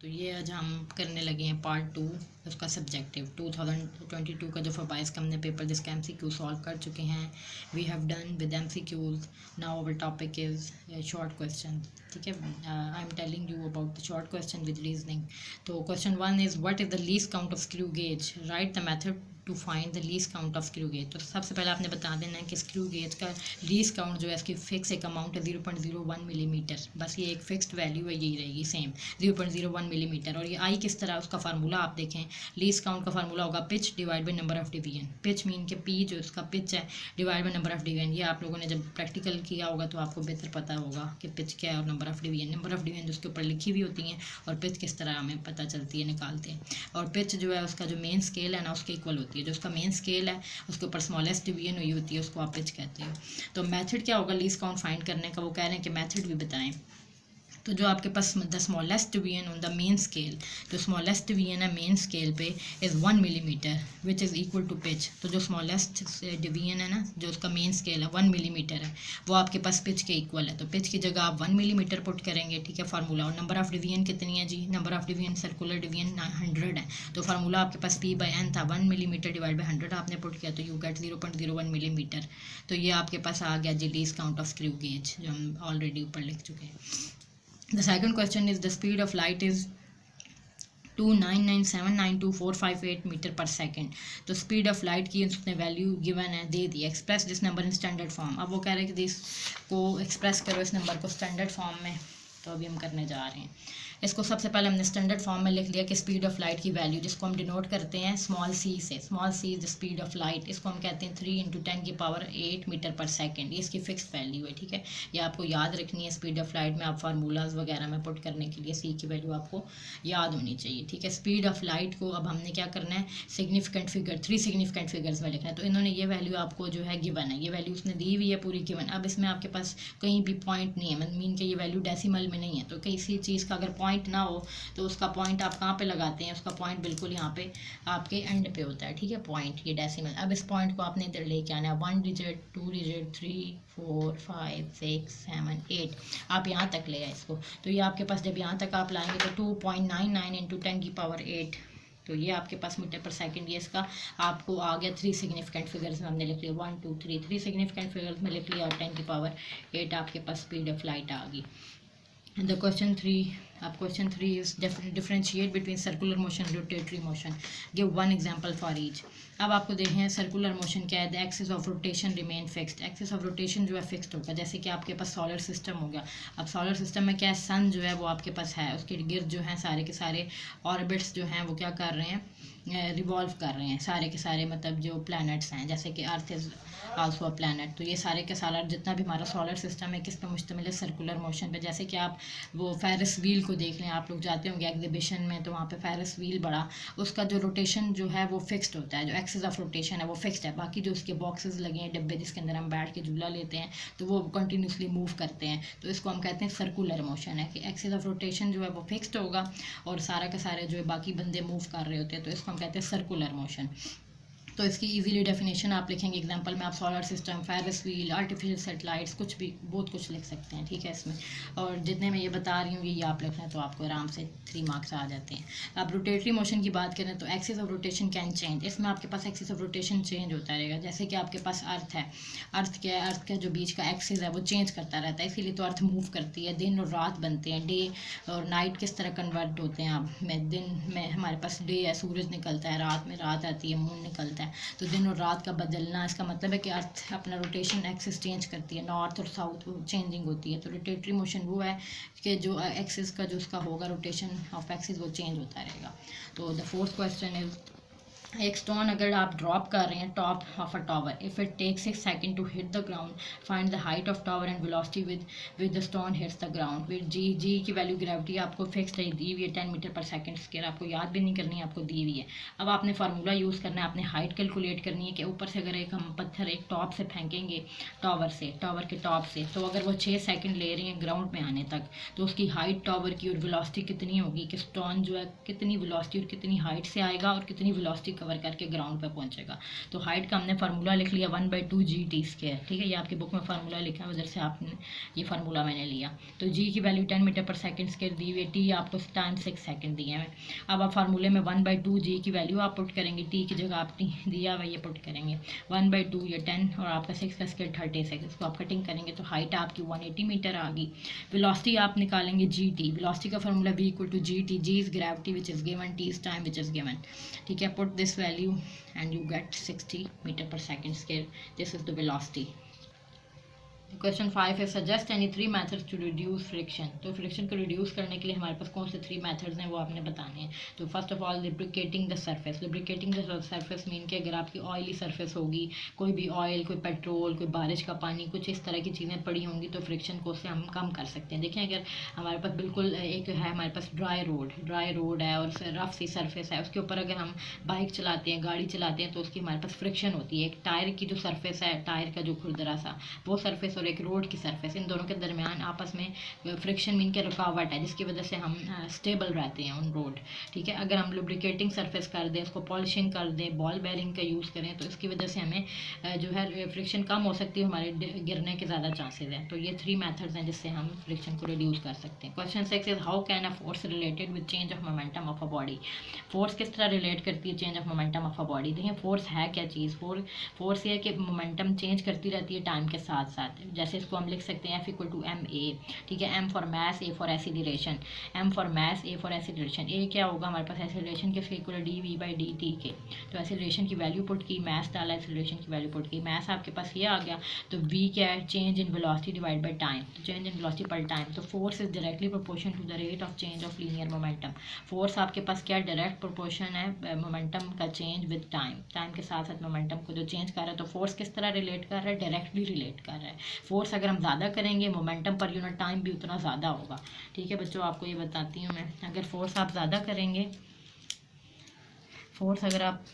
तो ये आज हम करने लगे हैं पार्ट 2 उसका सब्जेक्टिव 2022 का जो फबाइस का हमने पेपर जिसका MCQ सॉल्व कर चुके हैं. We have done with MCQs. Now our topic is short question. ठीक है, I am telling you about the short question with reasoning. तो question 1 is what is the least count of screw gauge. Write the method to find the least count of screw gauge. तो सबसे पहले आपने बता देना है कि screw gauge का लीस्ट काउंट जो है इसकी फिक्स एक अमाउंट है 0.01 मिलीमीटर. बस ये एक फिक्स्ड वैल्यू है, यही रहेगी सेम 0.01 मिलीमीटर. और ये आई किस तरह, उसका फार्मूला आप देखें. लीस्ट काउंट का फार्मूला होगा pitch divide by number of division. Pitch mean के पी जो इसका पिच है divide by number of division. ये आप लोगों ने जब प्रैक्टिकल किया होगा तो आपको बेहतर पता होगा कि पिच क्या है और number of division. Number of division जिसके ऊपर लिखी हुई होती हैं और पिच किस तरह हमें पता चलती है, निकालते हैं. और पिच जो है उसका जो मेन स्केल है ना उसके इक्वल होती है. जो उसका मेन स्केल है उसके ऊपर स्मॉलेस्ट डिवीजन हुई होती है, उसको आप पिच कहते हो. तो मेथड क्या होगा लीस्ट काउंट फाइंड करने का, वो कह रहे हैं कि मेथड भी बताएं. तो जो आपके पास the smallest division on the main scale, जो स्मॉलेस्ट डिवीजन है मेन स्केल पे is 1 millimetre which is equal to pitch. तो जो स्मॉलेस्ट डिवीजन है ना, जो उसका मेन स्केल है 1 मिलीमीटर है, वो आपके पास पिच के इक्वल है. तो पिच की जगह आप 1 मिलीमीटर पुट करेंगे. ठीक है, फार्मूला. और नंबर ऑफ डिवीजन कितनी है जी, number of division circular division 100 है. तो फार्मूला आपके पास P/N था, 1 मिलीमीटर डिवाइड बाई 100 आपने पुट किया तो यू गेट 0.01 मिलीमीटर. तो ये आपके पास आ गया जी least count of screw gauge, जो हम ऑलरेडी ऊपर लिख चुके हैं. The second question is the speed of light is 299792458 metre per second. तो स्पीड ऑफ लाइट की उसने वैल्यू गिवन है, दे दी. Express this number in standard form. अब वो कह रहे हैं कि दिस को एक्सप्रेस करो इस नंबर को स्टैंडर्ड फॉर्म में. तो अभी हम करने जा रहे हैं इसको. सबसे पहले हमने स्टैंडर्ड फॉर्म में लिख लिया कि स्पीड ऑफ लाइट की वैल्यू जिसको हम डिनोट करते हैं स्मॉल सी से. Small c is the speed of light. इसको हम कहते हैं 3 × 10⁸ मीटर पर सेकेंड. ये इसकी फिक्स वैल्यू है. ठीक है, ये आपको याद रखनी है. स्पीड ऑफ लाइट में आप फार्मूलाज वगैरह में पुट करने के लिए सी की वैल्यू आपको याद होनी चाहिए. ठीक है, स्पीड ऑफ लाइट को अब हमने क्या करना है सिग्निफिकेंट फिगर 3 सिग्निफिकेंट फिगर्स में लिखना है. तो इन्होंने ये वैल्यू आपको जो है गिवन है, ये वैल्यू उसने दी हुई है पूरी गिवन. अब इसमें आपके पास कहीं भी पॉइंट नहीं है, मीन के ये वैल्यू डेसिमल में नहीं है. तो किसी चीज़ का अगर पॉइंट ना हो तो उसका पॉइंट आप कहाँ पे लगाते हैं, उसका पॉइंट बिल्कुल यहाँ पे आपके एंड पे होता है. ठीक है, पॉइंट ये डेसिमल. अब इस पॉइंट को आपने इधर लेके आना है 1 डिजिट 2 डिजिट 3 4 5 6 7 8 आप यहाँ तक ले आए इसको. तो ये आपके पास जब यहाँ तक आप लाएंगे तो 2.99 × 10⁸. तो ये आपके पास मीटर पर सेकंड. ये इसका आपको आ गया 3 सिग्निफिकेंट फिगर्स में हमने लिख लिया 1 2 3 सिग्निफिकेंट फिगर्स में लिख लिया और 10⁸ आपके पास स्पीड ऑफ लाइट आ गई. And the question 3 is differentiate between circular motion and rotatory motion. Give one example for each. अब आपको देखें सर्कुलर मोशन क्या है. The axis of rotation remain fixed. Axis of rotation जो है फिक्स्ड होगा. जैसे कि आपके पास सोलर सिस्टम हो गया. अब सोलर सिस्टम में क्या है, सन जो है वो आपके पास है, उसके गिर्द जो है सारे के सारे ऑर्बिट्स जो हैं वो क्या कर रहे हैं, रिवॉल्व कर रहे हैं सारे के सारे. मतलब जो प्लैनेट्स हैं जैसे कि earth is also a planet. तो ये सारे के सारा जितना भी हमारा सोलर सिस्टम है किस पे मुश्तमिल है, सर्कुलर मोशन पे. जैसे कि आप वो फेरिस व्हील को देख लें, आप लोग जाते होंगे एग्जीबिशन में तो वहाँ पे फेरिस व्हील बड़ा, उसका जो रोटेशन जो है वो फिक्स्ड होता है. जो एक्सिस ऑफ रोटेशन है वो फिक्स्ड है. बाकी जो उसके बॉक्सेस लगे हैं डिब्बे जिसके अंदर हम बैठ के झूला लेते हैं तो वो कंटिन्यूसली मूव करते हैं. तो इसको हम कहते हैं सर्कुलर मोशन है कि एक्सिस ऑफ रोटेशन जो है वो फिक्स्ड होगा और सारा के सारे जो बाकी बंदे मूव कर रहे होते हैं. तो इसको हम कहते हैं सर्कुलर मोशन. तो इसकी इजीली डेफिनेशन आप लिखेंगे एग्जांपल में. आप solar system, Ferris wheel, artificial satellites कुछ भी बहुत कुछ लिख सकते हैं. ठीक है इसमें. और जितने मैं ये बता रही हूँ ये आप लिखना है तो आपको आराम से 3 मार्क्स आ जाते हैं. अब रोटेटरी मोशन की बात करें तो axis of rotation can change. इसमें आपके पास एक्सिस ऑफ रोटेशन चेंज होता रहेगा. जैसे कि आपके पास अर्थ है, अर्थ क्या है, अर्थ का जो बीच का एक्सिस है वो चेंज करता रहता है. इसीलिए तो अर्थ मूव करती है. दिन और रात बनते हैं, डे और नाइट किस तरह कन्वर्ट होते हैं. आप में दिन में हमारे पास डे है, सूरज निकलता है, रात में रात आती है, मून निकलता है. तो दिन और रात का बदलना इसका मतलब है कि अर्थ अपना रोटेशन एक्सिस चेंज करती है. नॉर्थ और साउथ चेंजिंग होती है. तो रोटेटरी मोशन वो है कि जो एक्सिस का जो उसका होगा रोटेशन ऑफ एक्सिस वो चेंज होता रहेगा. तो द 4th क्वेश्चन इज एक स्टोन अगर आप ड्रॉप कर रहे हैं top of a tower, if it takes 6 second to hit the ground, find the height of tower and velocity with the stone hits the ground. With G की वैल्यू gravity आपको fix है, दी हुई है 10 मीटर पर सेकंड स्क्वायर. आपको याद भी नहीं करनी है, आपको दी हुई है. अब आपने फार्मूला यूज़ करना है. आपने हाइट कैलकुलेट करनी है कि ऊपर से अगर एक हम पत्थर एक टॉप से फेंकेंगे टावर के टॉप से, तो अगर वो 6 सेकंड ले रही है ग्राउंड में आने तक, तो उसकी हाइट टावर की और वेलोसिटी कितनी होगी कि स्टोन जो है कितनी वेलोसिटी और कितनी हाइट से आएगा और कितनी वेलोसिटी कवर करके ग्राउंड पर पहुंचेगा। तो हाइट का हमने फार्मूला लिख लिया 1/2 g t², ठीक है, ये आपकी बुक में फार्मूला लिखा है, उधर से आपने ये फार्मूला मैंने लिया। तो जी की वैल्यू 10 मीटर पर सेकंड स्क्वायर दी हुई है, टी आपको टाइम 6 सेकंड दिए हैं। अब आप फार्मूले में 1/2 g की वैल्यू आप पुट करेंगे, टी की जगह आप टी दिया हुआ ये पुट करेंगे, 1/2 ये 10 और आपका 6 का स्क्वायर 36, इसको आप कटिंग करेंगे तो हाइट आपकी 180 मीटर आ गई। वेलोसिटी आप निकालेंगे जी टी, वेलोसिटी का formula v = gt, g is gravity which is given, t is time which is given, ठीक है। Put this value and you get 60 meter per second square. This is the velocity. Question 5 है suggest any 3 methods to reduce friction. तो friction को reduce करने के लिए हमारे पास कौन से 3 मेथड्स हैं वो आपने बताने हैं। तो first of all lubricating the surface. Lubricating the surface mean कि अगर आपकी ऑयली सरफेस होगी, कोई भी ऑयल, कोई पेट्रोल, कोई बारिश का पानी, कुछ इस तरह की चीज़ें पड़ी होंगी तो फ्रिक्शन को उससे हम कम कर सकते हैं। देखें अगर हमारे पास बिल्कुल एक है हमारे पास ड्राई रोड है और रफ सी सरफेस है, उसके ऊपर अगर हम बाइक चलाते हैं, गाड़ी चलाते हैं तो उसकी हमारे पास फ्रिक्शन होती है। एक टायर की जो सरफेस है, टायर का जो खुरदरा सा वो सरफेस और एक रोड की सरफेस, इन दोनों के दरमियान आपस में फ्रिक्शन मीन के रुकावट है जिसकी वजह से हम स्टेबल रहते हैं उन रोड, ठीक है। अगर हम लुब्रिकेटिंग सरफेस कर दें, उसको पॉलिशिंग कर दें, बॉल बेयरिंग का यूज़ करें तो इसकी वजह से हमें जो है फ्रिक्शन कम हो सकती है, हमारे गिरने के ज़्यादा चांसेस हैं। तो ये 3 मेथड्स हैं जिससे हम फ्रिक्शन को रिड्यूस कर सकते हैं। Question 6 is how can a force related with change of momentum of a body. Force किस तरह रिलेट करती है change of momentum of a body. देखिए फोर्स है क्या चीज़, फोर्स ये है कि मोमेंटम चेंज करती रहती है टाइम के साथ साथ। जैसे इसको हम लिख सकते हैं F = ma, ठीक है। M for mass, A for acceleration, M for mass, A for acceleration. A क्या होगा हमारे पास एसिलेरेशन किसके इक्वल dv/dt के, तो एसिलेरेशन की वैल्यू पुट की, मास डाला, एसिलेरेशन की वैल्यू पुट की, मास आपके पास ये आ गया। तो v क्या है, change in velocity divide by time, तो change in velocity per time. तो force is directly proportion to the rate of change of linear momentum. Force आपके पास क्या डायरेक्ट प्रोपोर्शन है मोमेंटम का चेंज विद टाइम, टाइम के साथ साथ मोमेंटम को जो चेंज कर रहा है। तो फोर्स किस तरह रिलेट कर रहा है, डायरेक्टली रिलेट कर रहा है। फोर्स अगर हम ज़्यादा करेंगे मोमेंटम पर यूनिट टाइम भी उतना ज़्यादा होगा, ठीक है बच्चों। आपको ये बताती हूँ मैं, अगर फोर्स आप ज़्यादा करेंगे, फोर्स अगर आप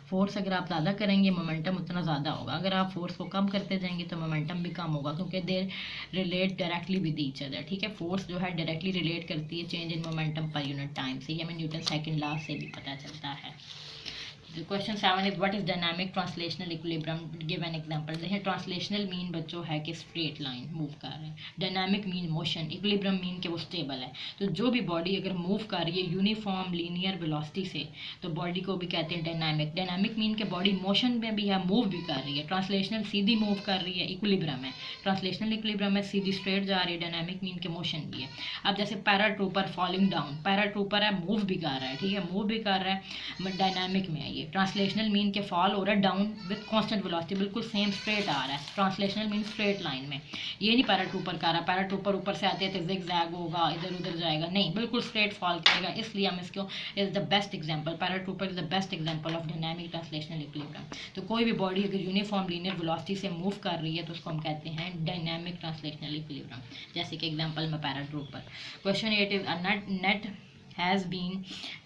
फोर्स अगर आप ज़्यादा करेंगे मोमेंटम उतना ज़्यादा होगा। अगर आप फोर्स को कम करते जाएंगे तो मोमेंटम भी कम होगा, क्योंकि they relate directly with each other, ठीक है। फोर्स जो है डायरेक्टली रिलेट करती है change in momentum per unit time से, ये हमें न्यूटन सेकंड लॉ से भी पता चलता है। Question 7 is what is dynamic translational equilibrium, give an example. देखिए ट्रांसलेशनल मीन बच्चों है कि स्ट्रेट लाइन मूव कर रहे हैं, dynamic mean motion, equilibrium mean कि वो स्टेबल है। तो जो भी बॉडी अगर मूव कर रही है यूनिफॉर्म लीनियर वेलोसिटी से तो बॉडी को भी कहते हैं डायनामिक। डायनामिक मीन के बॉडी मोशन में भी है, मूव भी कर रही है। ट्रांसलेशनल सीधी मूव कर रही है, इक्विलिब्रियम है। ट्रांसलेशनल इक्विलिब्रियम में सीधी स्ट्रेट जा रही है, डायनामिक मीन के मोशन भी है। अब जैसे पैराट्रूपर फॉलिंग डाउन, पैराट्रूपर है मूव भी कर रहा है, ठीक है, मूव भी कर रहा है, डायनामिक में है ये। ट्रांसलेशनल मीन के फॉल हो रहा है डाउन विद कांस्टेंट वेलोसिटी, बिल्कुल सेम स्ट्रेट आ रहा है। ट्रांसलेशनल मीन स्ट्रेट लाइन में, ये नहीं पैराट्रूपर कर रहा, पैराट्रूपर ऊपर से आते थे जिग जैग होगा, इधर उधर जाएगा, नहीं बिल्कुल स्ट्रेट फॉल करेगा। इसलिए हम इसको is the best example, paratrooper is the best example of dynamic translational equilibrium. तो कोई भी बॉडी अगर यूनिफॉर्म लीनियर वेलोसिटी से मूव कर रही है तो उसको हम कहते हैं डायनामिक ट्रांसलेशनल इक्विलिब्रियम, जैसे कि एग्जांपल में paratrooper. Question 8 is a net has been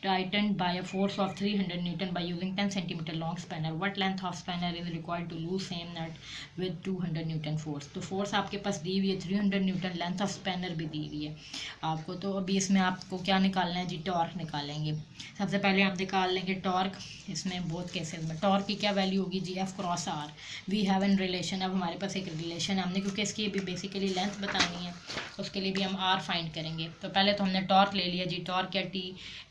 tightened by a force of 300 Newton by using 10 centimeter long spanner. What length of spanner is required to lose same nut with 200 Newton force? तो force आपके पास दी हुई है 300 Newton, length of spanner भी दी हुई है आपको। तो अभी इसमें आपको क्या निकालना है जी, टॉर्क निकालेंगे। सबसे पहले हम निकाल लेंगे टॉर्क। इसमें बहुत केसेस में टॉर्क की क्या वैल्यू होगी जी, F×R। We have an relation, अब हमारे पास एक रिलेशन है, हमने क्योंकि इसकी भी बेसिकली लेंथ बतानी है उसके लिए भी हम R फाइंड करेंगे। तो पहले तो हमने टॉर्क ले लिया जी, टॉर्क T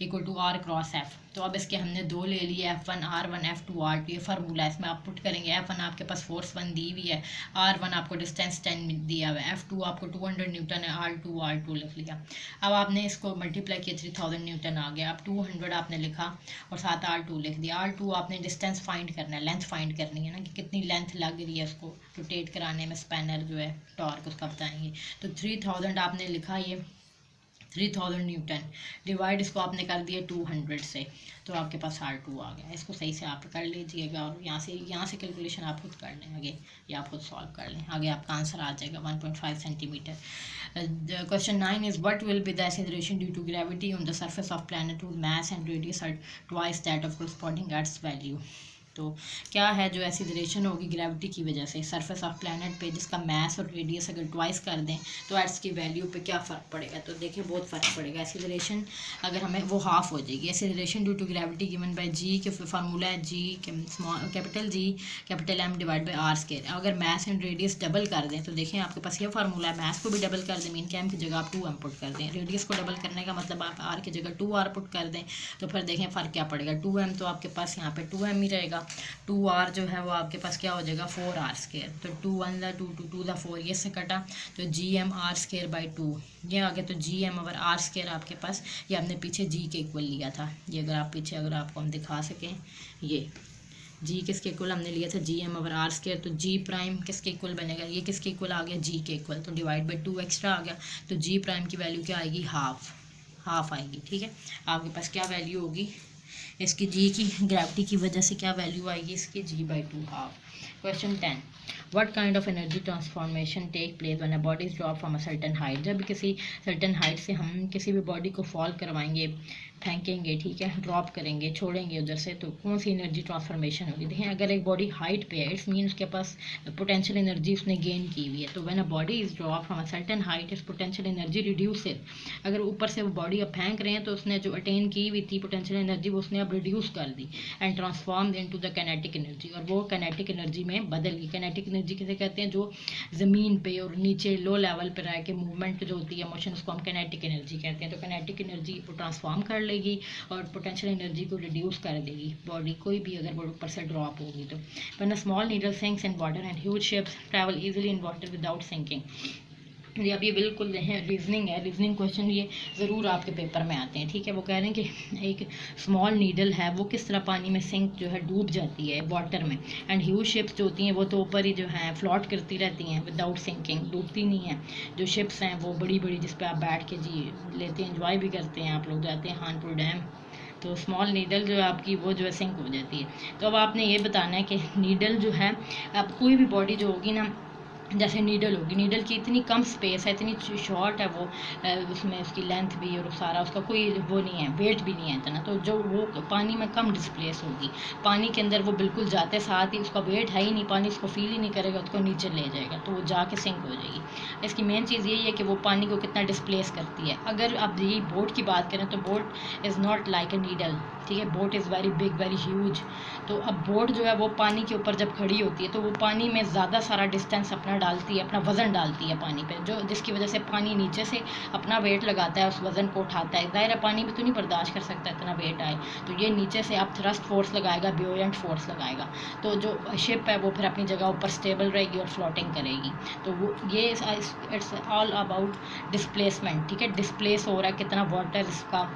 = R×F। तो अब इसके हमने 2 ले लिए, F1 R1 F2 R2, ये फार्मूला है, इसमें आप पुट करेंगे। F1 आपके पास फोर्स 1 दी हुई है, R1 आपको डिस्टेंस 10 दिया हुआ है, F2 आपको 200 न्यूटन है, R2 लिख लिया। अब आपने इसको मल्टीप्लाई किया, 3000 न्यूटन आ गया। अब 200 आपने लिखा और साथ R2 लिख दिया। R2 आपने डिस्टेंस फाइंड करना है, लेंथ फाइंड करनी है ना कि कितनी लेंथ लग रही है उसको रोटेट कराने में, स्पैनर जो है टॉर्क उसका बताएंगे। तो 3000 आपने लिखा, ये 3000 न्यूटन डिवाइड इसको आपने कर दिया 200 से, तो आपके पास R2 आ गया। इसको सही से आप कर लीजिएगा और यहाँ से कैलकुलेशन आप खुद कर लें आगे, या आप खुद सॉल्व कर लें आगे, आपका आंसर आ जाएगा 1.5 centimetre. Question 9 is what will be the acceleration due to gravity on the surface of planet whose mass and radius are twice that of corresponding Earth's value। तो क्या है जो एक्सीलरेशन होगी ग्रेविटी की वजह से सरफेस ऑफ प्लैनेट पे, जिसका मास और रेडियस अगर ट्वाइस कर दें तो एट्स की वैल्यू पे क्या फ़र्क पड़ेगा। तो देखिए बहुत फ़र्क पड़ेगा। एक्सीलरेशन अगर हमें वो हाफ हो जाएगी। Acceleration due to gravity given by g के फार्मूला है g small capital g capital M divide by R square. अगर मास एंड रेडियस डबल कर दें तो देखें आपके पास ये फार्मूला है, मास को भी डबल कर दें, मीन के एम की जगह आप 2 m पुट कर दें, रेडियस को डबल करने का मतलब आप आर की जगह 2r पुट कर दें, तो फिर देखें फ़र्क क्या पड़ेगा। 2m तो आपके पास यहाँ पे 2m ही रहेगा, 2r जो है वो आपके पास क्या हो जाएगा 4r स्केयर। तो 2 1 2 2 2 4 ये से कटा तो G M R square by 2 ये आ गया। तो G M over R square आपके पास, ये हमने पीछे जी के इक्वल लिया था। ये अगर आप पीछे अगर आपको हम दिखा सकें, ये जी किसके इक्वल हमने लिया था G M over R square. तो जी प्राइम किसके इक्वल बनेगा, ये किसके इक्वल आ गया जी के इक्वल, तो डिवाइड बाई 2 एक्स्ट्रा आ गया। तो जी प्राइम की वैल्यू क्या आएगी हाफ आएगी। ठीक है, आपके पास क्या वैल्यू होगी इसकी जी की, ग्रेविटी की वजह से क्या वैल्यू आएगी इसकी g by 2 half. Question 10, what kind of energy transformation take place when a body is drop from a certain height. जब किसी सर्टेन हाइट से हम किसी भी बॉडी को फॉल करवाएंगे, फेंकेंगे, ठीक है, ड्रॉप करेंगे, छोड़ेंगे उधर से, तो कौन सी एनर्जी ट्रांसफॉर्मेशन होगी। देखें अगर एक बॉडी हाइट पे है इट्स मीन उसके पास पोटेंशियल एनर्जी उसने गेन की हुई है। तो when a body is drop from a certain height it's potential energy reduces. अगर ऊपर से वो बॉडी अब फेंक रहे हैं तो उसने जो अटेन की हुई थी पोटेंशियल एनर्जी वो उसने अब रिड्यूस कर दी and transform into the kinetic energy, और वो काइनेटिक एनर्जी में बदल गई। काइनेटिक एनर्जी किसे कहते हैं, जो ज़मीन पे और नीचे लो लेवल पर रह के मूवमेंट जो होती है मोशन, उसको हम काइनेटिक एनर्जी कहते हैं। तो काइनेटिक एनर्जी को ट्रांसफॉर्म कर लेगी और पोटेंशियल एनर्जी को रिड्यूस कर देगी बॉडी कोई भी अगर बॉडी ऊपर से ड्रॉप होगी तो। When a small needle sinks in water and huge ships travel easily in water without sinking. ये अब ये बिल्कुल है रीजनिंग है, रीजनिंग क्वेश्चन ये ज़रूर आपके पेपर में आते हैं। ठीक है, वो कह रहे हैं कि एक स्मॉल नीडल है वो किस तरह पानी में सिंक जो है डूब जाती है वाटर में, एंड ह्यूज शिप्स जो होती हैं वो तो ऊपर ही जो है फ्लॉट करती रहती हैं विदाउट सिंकिंग, डूबती नहीं हैं। जो शिप्स हैं वो बड़ी बड़ी जिस पर आप बैठ के जी लेते हैं, इंजॉय भी करते हैं, आप लोग जाते हैं खानपुर डैम, तो स्मॉल नीडल जो है आपकी वो जो है सिंक हो जाती है। तो अब आपने ये बताना है कि नीडल जो है, अब कोई भी बॉडी जो होगी ना, जैसे नीडल होगी, नीडल की इतनी कम स्पेस है, इतनी शॉर्ट है वो, उसमें उसकी लेंथ भी और सारा उसका कोई वो नहीं है, वेट भी नहीं है इतना, तो जो वो पानी में कम डिस्प्लेस होगी, पानी के अंदर वो बिल्कुल जाते साथ ही उसका वेट है ही नहीं, पानी उसको फील ही नहीं करेगा, उसको नीचे ले जाएगा, तो वो जाके सिंक हो जाएगी। इसकी मेन चीज़ यही है कि वो पानी को कितना डिस्प्लेस करती है। अगर आप यही बोट की बात करें तो boat is not like a needle, ठीक है, boat is very big very huge. तो अब बोट जो है वो पानी के ऊपर जब खड़ी होती है तो वो पानी में ज़्यादा सारा डिस्टेंस अपना डालती है, अपना वज़न डालती है पानी पे, जो जिसकी वजह से पानी नीचे से अपना वेट लगाता है, उस वज़न को उठाता है। ज़ाहिर है पानी भी तो नहीं बर्दाश्त कर सकता इतना वेट आए, तो ये नीचे से आप थ्रस्ट फोर्स लगाएगा, ब्यूएंट फोर्स लगाएगा, तो जो शिप है वो फिर अपनी जगह ऊपर स्टेबल रहेगी और फ्लोटिंग करेगी। तो वो ये इट्स ऑल अबाउट डिस्प्लेसमेंट, ठीक है, डिस्प्लेस हो रहा है कितना वाटर इसका,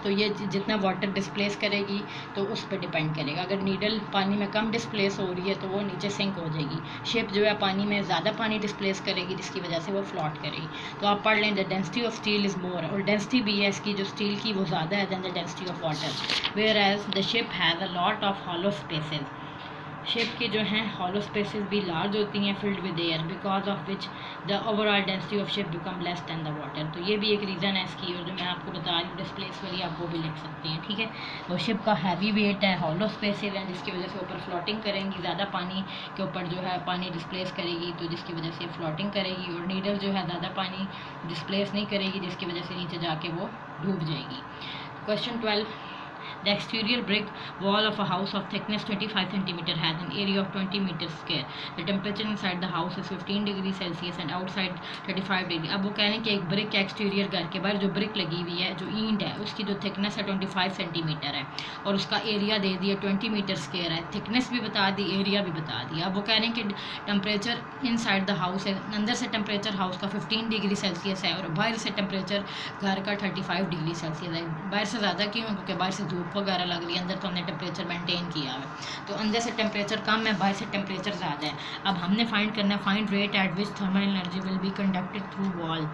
तो ये जितना वाटर डिस्प्लेस करेगी तो उस पर डिपेंड करेगा। अगर नीडल पानी में कम डिस्प्लेस हो रही है तो वो नीचे सिंक हो जाएगी, शिप जो है पानी में ज़्यादा पानी डिस्प्लेस करेगी जिसकी वजह से वो फ्लॉट करेगी। तो आप पढ़ लें the density of steel is more, और डेंसिटी भी है इसकी जो स्टील की वो ज़्यादा है than the density of water, whereas the ship has a lot of hollow spaces. Ship की जो हैं हॉलो स्पेसेस भी लार्ज होती हैं filled with air, because of which the overall density of ship become less than the water. तो ये भी एक रीज़न है इसकी, और जो मैं आपको बता रही हूँ डिस्प्लेस वाली आप वो भी लिख सकते हैं। ठीक है, तो शिप का हैवी वेट है, हॉलो स्पेसेस हैं जिसकी वजह से ऊपर फ्लोटिंग करेंगी, ज़्यादा पानी के ऊपर जो है पानी डिस्प्लेस करेगी तो जिसकी वजह से फ्लोटिंग करेगी, और नीडल जो है ज़्यादा पानी डिस्प्लेस नहीं करेगी जिसकी वजह से नीचे जाके वो डूब जाएगी। Question 12, the exterior brick wall of a house of thickness 25 cm has an area of 20 meters square. The temperature inside the house is 15 degree Celsius and outside 35 degree. अब वो कह रहे हैं कि एक ब्रिक का एक्सटीरियर घर के बाहर जो ब्रिक लगी हुई है, जो ईंट है, उसकी जो थिकनेस है 25 सेंटीमीटर है और उसका एरिया दे दिया 20 मीटर स्क्वायर है, थिकनेस भी बता दी, एरिया भी बता दिया। अब वो कह रहे हैं कि टेम्परेचर इनसाइड द हाउस है, अंदर से टेम्परेचर हाउस का 15 डिग्री सेल्सियस है और बाहर से टेम्परेचर घर का 35 डिग्री सेल्सियस है। बाहर से ज़्यादा क्यों, क्योंकि बाहर से धूप वगैरह लग रही है, अंदर तो हमने टेम्परेचर मेंटेन किया है, तो अंदर से टेम्परेचर कम है, बाहर से टेम्परेचर ज़्यादा है। अब हमने फाइंड करना है find rate at which thermal energy will be conducted through wall.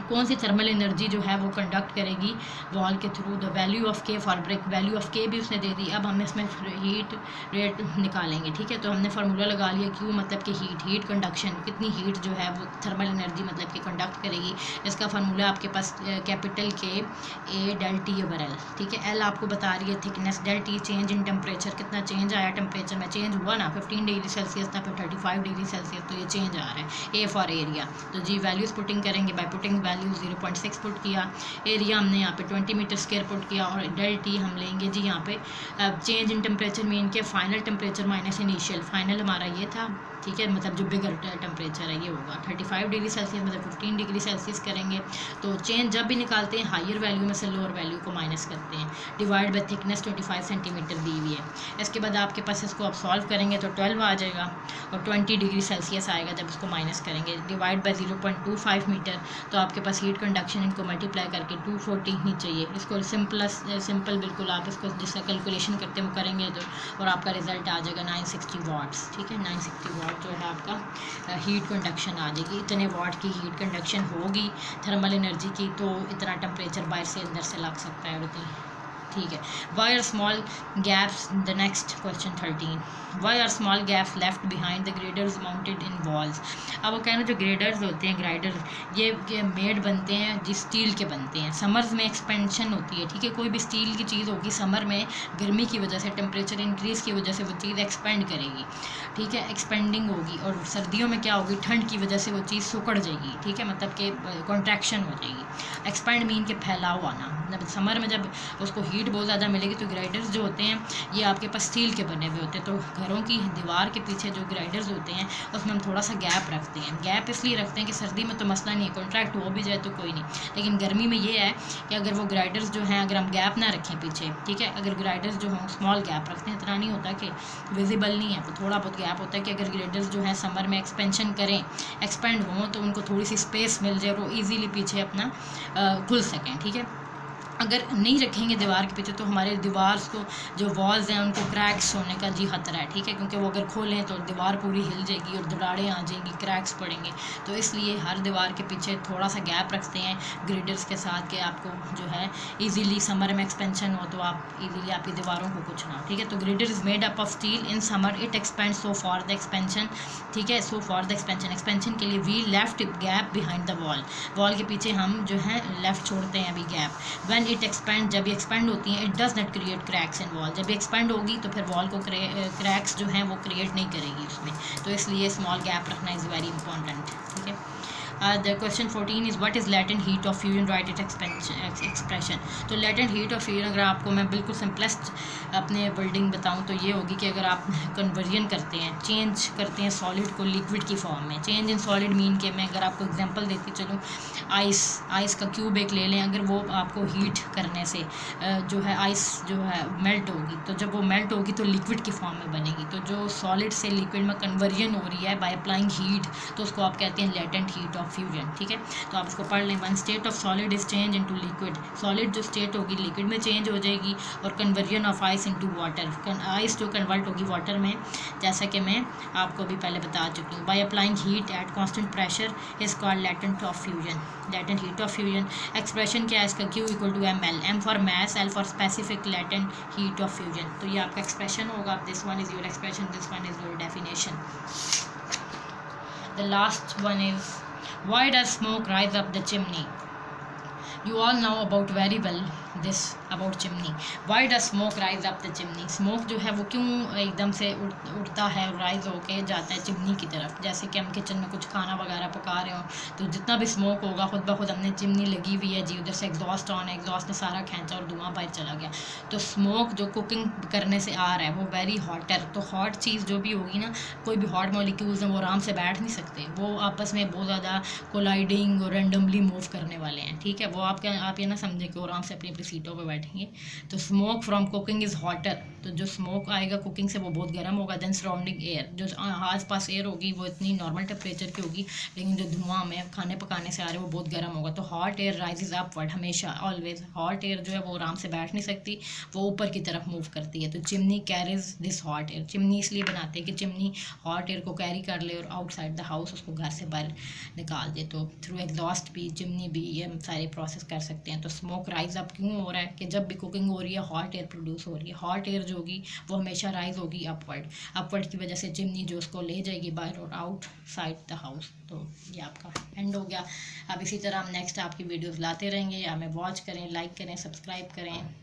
कौन सी थर्मल एनर्जी जो है वो कंडक्ट करेगी वॉल के थ्रू। द वैल्यू ऑफ के फॉर ब्रिक, वैल्यू ऑफ के भी उसने दे दी। अब हम इसमें हीट रेट निकालेंगे, ठीक है। तो हमने फार्मूला लगा लिया, क्यू मतलब कि हीट कंडक्शन, कितनी हीट जो है वो थर्मल एनर्जी मतलब कि कंडक्ट करेगी। इसका फार्मूला आपके पास capital K A del T over L, ठीक है। एल आपको बता रही है thickness, del T change in temperature, कितना चेंज आया टेम्परेचर में, चेंज हुआ ना 15 डिग्री सेल्सियस था, फिर 35 डिग्री सेल्सियस, तो ये चेंज आ रहा है। ए फॉर एरिया, तो जी वैल्यूज़ पुटिंग करेंगे, बाय पुटिंग वैल्यू 0.6 पुट किया, एरिया हमने यहाँ पे 20 मीटर स्क्वायर पुट किया, और डेल टी हम लेंगे जी यहाँ पे चेंज इन टेम्परेचर मीन के final temperature minus initial, final हमारा ये था, ठीक है, मतलब जो बिगर टेम्परेचर है ये होगा 35 डिग्री सेल्सियस, मतलब 15 डिग्री सेल्सियस करेंगे। तो चेंज जब भी निकालते हैं हायर वैल्यू में से लोअर वैल्यू को माइनस करते हैं, डिवाइड बाई थिकनेस 25 सेंटीमीटर दी हुई है। इसके बाद आपके पास इसको आप सॉल्व करेंगे तो 12 आ जाएगा, और 20 डिग्री सेल्सियस आएगा जब उसको माइनस करेंगे, डिवाइड बाई 0.25 मीटर, तो आपके पास हीट कंडक्शन इनको मल्टीप्लाई करके 240 ही चाहिए। इसको सिंपल बिल्कुल आप इसको जिससे कैलकुलेशन करते हो करेंगे तो, और आपका रिजल्ट आ जाएगा 960 वाट्स, ठीक है। 960 वाट जो है आपका हीट कंडक्शन आ जाएगी। इतने वाट की हीट कंडक्शन होगी थर्मल एनर्जी की, तो इतना टेम्परेचर बाहर से अंदर से लग सकता है, ठीक है। Why are small gaps, the next question 13, why are small gaps left behind the girders mounted in walls. अब वो कहना जो ग्रेडर्स होते हैं, ग्राइडर ये मेड बनते हैं जी स्टील के बनते हैं, समर्स में एक्सपेंशन होती है, ठीक है। कोई भी स्टील की चीज़ होगी समर में गर्मी की वजह से, टेम्परेचर इंक्रीज़ की वजह से वो चीज़ एक्सपेंड करेगी, ठीक है, एक्सपेंडिंग होगी। और सर्दियों में क्या होगी, ठंड की वजह से वो चीज़ सुकड़ जाएगी, ठीक है, मतलब कि कॉन्ट्रैक्शन हो जाएगी। एक्सपेंड मीन के फैलाव आना, मतलब समर में जब उसको हीट बहुत ज़्यादा मिलेगी तो ग्राइडर्स जो होते हैं ये आपके पास स्टील के बने हुए होते हैं। तो घरों की दीवार के पीछे जो ग्राइडर्स होते हैं उसमें हम थोड़ा सा गैप रखते हैं। गैप इसलिए रखते हैं कि सर्दी में तो मसला नहीं है, कॉन्ट्रैक्ट हो भी जाए तो कोई नहीं, लेकिन गर्मी में ये है कि अगर वो ग्राइडर्स जो हैं अगर हम गैप ना रखें पीछे, ठीक है, अगर ग्राइडर्स जो हों स्मॉल गैप रखते हैं, इतना नहीं होता कि विजिबल नहीं है, तो थोड़ा बहुत गैप होता है कि अगर ग्राइडर्स जो है समर में एक्सपेंशन करें, एक्सपेंड हों, तो उनको थोड़ी सी स्पेस मिल जाए, वो ईजीली पीछे अपना खुल सकें, ठीक है। अगर नहीं रखेंगे दीवार के पीछे तो हमारे दीवार को जो वॉल्स हैं उनको क्रैक्स होने का जी खतरा है, ठीक है, क्योंकि वो अगर खोलें तो दीवार पूरी हिल जाएगी और दरारें आ जाएंगी, क्रैक्स पड़ेंगे। तो इसलिए हर दीवार के पीछे थोड़ा सा गैप रखते हैं ग्रिडर्स के साथ कि आपको जो है इजीली समर में एक्सपेंशन हो तो आप इजीली आपकी दीवारों को कुछ ना, ठीक है। तो girder is made up of steel, in summer it expand so for the expansion, ठीक है, सो फॉर द एक्सपेंशन के लिए we left gap behind the wall, wall के पीछे हम जो है लेफ्ट छोड़ते हैं अभी गैप। व्हेन इट एक्सपेंड, जब ये एक्सपेंड होती हैं, it does not create cracks in wall, जब ये एक्सपेंड होगी तो फिर वॉल को क्रैक्स जो हैं वो क्रिएट नहीं करेगी उसमें, तो इसलिए स्मॉल गैप रखना इज़ वेरी इंपॉर्टेंट, ठीक है। The question 14 is what is latent heat of fusion, write it expression। तो latent heat of fusion अगर आपको मैं बिल्कुल सिंपलेस्ट अपने वर्डिंग बताऊं तो ये होगी कि अगर आप कन्वर्जन करते हैं, चेंज करते हैं सॉलिड को लिक्विड की फॉर्म में, चेंज इन सॉलिड मीन के मैं अगर आपको एग्जांपल देती चलूँ, आइस का क्यूब एक ले लें, अगर वो आपको हीट करने से जो है आइस जो है मेल्ट होगी, तो जब वो मेल्ट होगी तो लिक्विड की फॉर्म में बनेगी। तो जो सॉलिड से लिक्विड में कन्वर्जन हो रही है बाय अप्लाइंग हीट, तो उसको आप कहते हैं लेटेंट हीट ऑफ फ्यूजन, ठीक है। तो आप इसको पढ़ लें, one state of solid is change into liquid, solid जो स्टेट होगी लिक्विड में चेंज हो जाएगी, और conversion of ice into water, ice जो कन्वर्ट होगी वाटर में, जैसा कि मैं आपको भी पहले बता चुकी हूँ। By applying heat at constant pressure is called latent of fusion, latent heat of fusion. Expression क्या है इसका, Q equal to ml, M for mass, L for specific latent heat of fusion. तो ये आपका एक्सप्रेशन होगा, this one is your expression, this one is your definition. The last one is why does smoke rise up the chimney? You all know about very well this about chimney. Why does smoke rise up the chimney? Smoke जो है वो क्यों एकदम से उड़ता है, rise होके जाता है चिमनी की तरफ। जैसे कि हम किचन में कुछ खाना वगैरह पका रहे हो तो जितना भी स्मोक होगा खुद ब खुद हमने चिमनी लगी हुई है जी, उधर से एग्जॉस्ट ऑन है, एग्जॉस्ट ने सारा खींचा और धुआं बाहर चला गया। तो स्मोक जो कुकिंग करने से आ रहा है वो वेरी हॉट है। तो हॉट चीज़ जो भी होगी ना, कोई भी हॉट मॉलिक्यूल्स हैं वो आराम से बैठ नहीं सकते, वो आपस में बहुत ज़्यादा कोलाइडिंग और रेंडमली मूव करने वाले हैं, ठीक है। वो आप ये ना समझें कि वो आराम से अपनी अपनी सीटों पर बैठेंगे। तो smoke from cooking is hotter, तो जो स्मोक आएगा कुकिंग से वो बहुत गर्म होगा। देन सराउंडिंग एयर, जो आस पास एयर होगी वो इतनी नॉर्मल टेम्परेचर की होगी, लेकिन जो धुआं में खाने पकाने से आ रहा है वो बहुत गर्म होगा। तो हॉट एयर राइजेज अपवर्ड, हमेशा ऑलवेज हॉट एयर जो है वो आराम से बैठ नहीं सकती, वो ऊपर की तरफ मूव करती है। तो chimney carries this hot air, chimney इसलिए बनाते हैं कि चिमनी हॉट एयर को कैरी कर ले और आउटसाइड द हाउस उसको घर से बाहर निकाल दे। तो थ्रू एग्जॉस्ट भी, चिमनी भी, ये हम सारे प्रोसेस कर सकते हैं। तो स्मोक राइज अप क्यों हो रहा है कि जब भी कुकिंग हो रही है हॉट एयर प्रोड्यूस हो रही है। हॉट एयर जो होगी वो हमेशा राइज होगी अपवर्ड, अपवर्ड की वजह से चिमनी जो उसको ले जाएगी बाहर और आउट साइड द हाउस। तो ये आपका एंड हो गया। अब इसी तरह हम नेक्स्ट आपकी वीडियोस लाते रहेंगे, हमें वॉच करें, लाइक करें, सब्सक्राइब करें,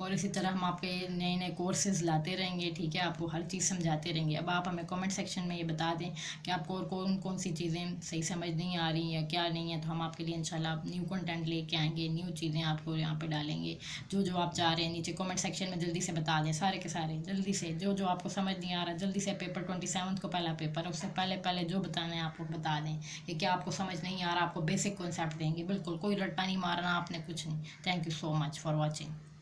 और इसी तरह हम आपके नए नए कोर्सेज लाते रहेंगे, ठीक है, आपको हर चीज़ समझाते रहेंगे। अब आप हमें कमेंट सेक्शन में ये बता दें कि आपको और कौन कौन सी चीज़ें सही समझ नहीं आ रही या क्या नहीं है, तो हम आपके लिए इंशाल्लाह न्यू कंटेंट लेके आएंगे, न्यू चीज़ें आपको यहाँ पे डालेंगे। जो जो आप चाह रहे हैं नीचे कमेंट सेक्शन में जल्दी से बता दें, सारे के सारे जल्दी से, जो जो आपको समझ नहीं आ रहा जल्दी से। पेपर 27 को पहला पेपर है, उससे पहले पहले जो बताना है आपको बता दें कि क्या आपको समझ नहीं आ रहा। आपको बेसिक कॉन्सेप्ट देंगे, बिल्कुल कोई रट्टा नहीं मारना आपने, कुछ नहीं। Thank you so much for watching.